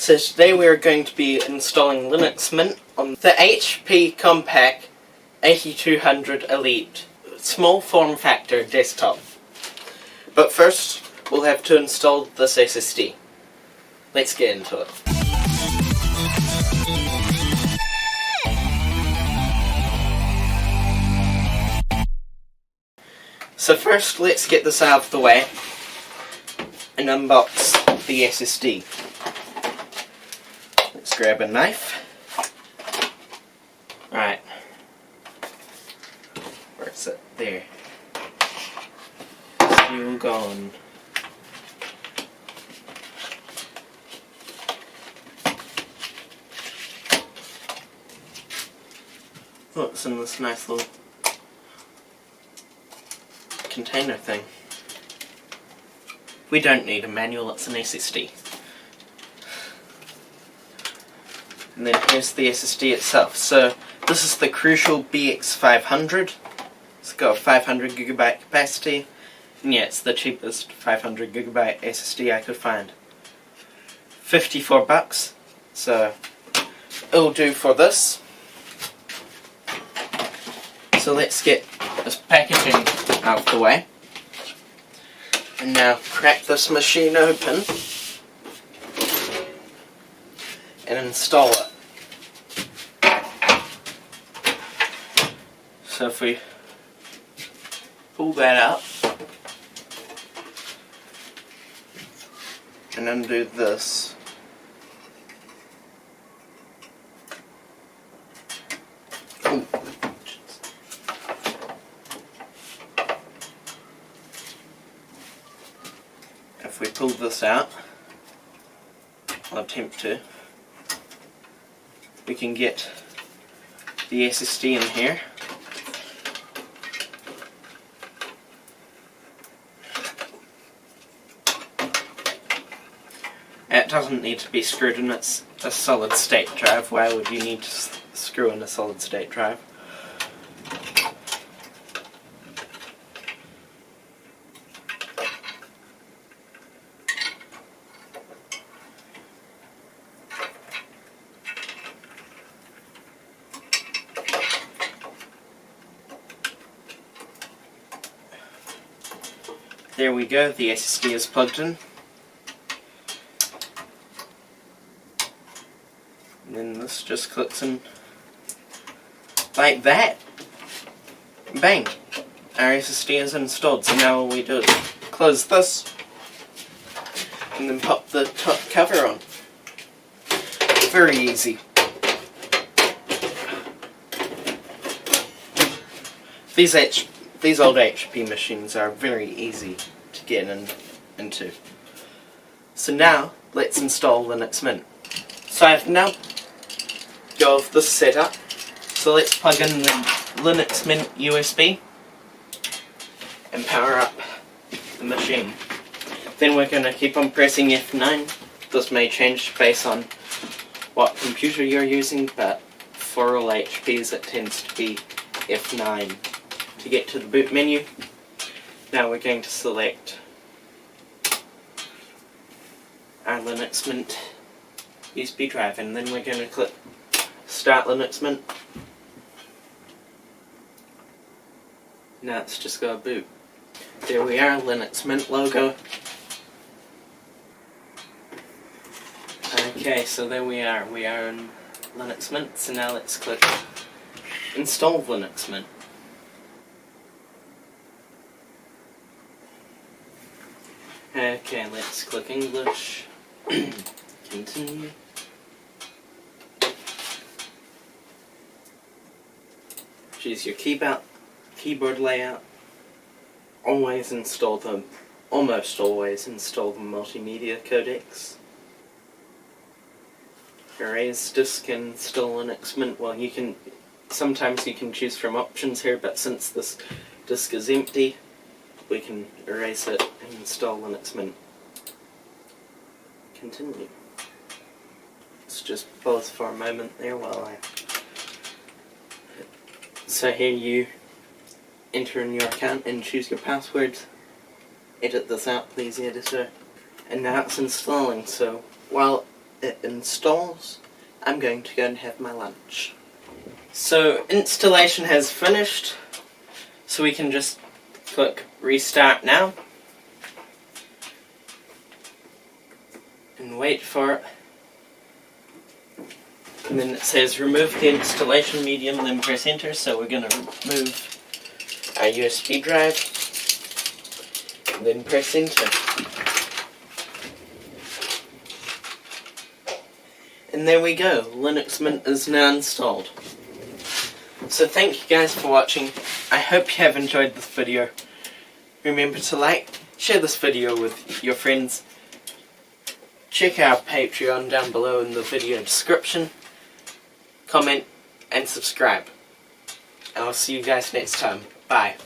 So today we are going to be installing Linux Mint on the HP Compaq 8200 Elite small form factor desktop. But first we'll have to install this SSD. Let's get into it. So first let's get this out of the way and unbox the SSD. Let's grab a knife. Right. Where's it? There. Still gone. Oh, it's in this nice little container thing. We don't need a manual, it's an SSD. And then here's the SSD itself. So this is the Crucial BX500. It's got a 500GB capacity. And yeah, it's the cheapest 500GB SSD I could find. $54. So it'll do for this. So let's get this packaging out of the way. And now crack this machine open and install it. So if we pull that out and undo this, if we pull this out, I'll attempt to, we can get the SSD in here. It doesn't need to be screwed in, it's a solid state drive. Why would you need to screw in a solid state drive? There we go, the SSD is plugged in. And then this just clicks in like that. Bang! Our SSD is installed, so now all we do is close this and then pop the top cover on. Very easy. These old HP machines are very easy to get into. So now, let's install Linux Mint. So I've now got off this setup. So let's plug in the Linux Mint USB and power up the machine. Then we're going to keep on pressing F9. This may change based on what computer you're using, but for all HPs it tends to be F9. To get to the boot menu, now we're going to select our Linux Mint USB drive, and then we're going to click Start Linux Mint. Now it's just got to boot. There we are, Linux Mint logo. Okay, so there we are in Linux Mint, so now let's click Install Linux Mint. Okay, let's click English, continue. Choose your keyboard layout. Almost always install the multimedia codecs. Erase disk and install Linux Mint. Well, sometimes you can choose from options here, but since this disk is empty, we can erase it and install Linux Mint. Continue. Let's just pause for a moment there while So here you enter in your account and choose your password. Edit this out, please, editor. And now it's installing, so while it installs, I'm going to go and have my lunch. So installation has finished, so we can just click restart now and wait for it. And then it says remove the installation medium, then press enter. So we're going to remove our USB drive and then press enter. And there we go, Linux Mint is now installed. So thank you guys for watching. I hope you have enjoyed this video. Remember to like, share this video with your friends. Check our Patreon down below in the video description. Comment and subscribe. And I'll see you guys next time. Bye.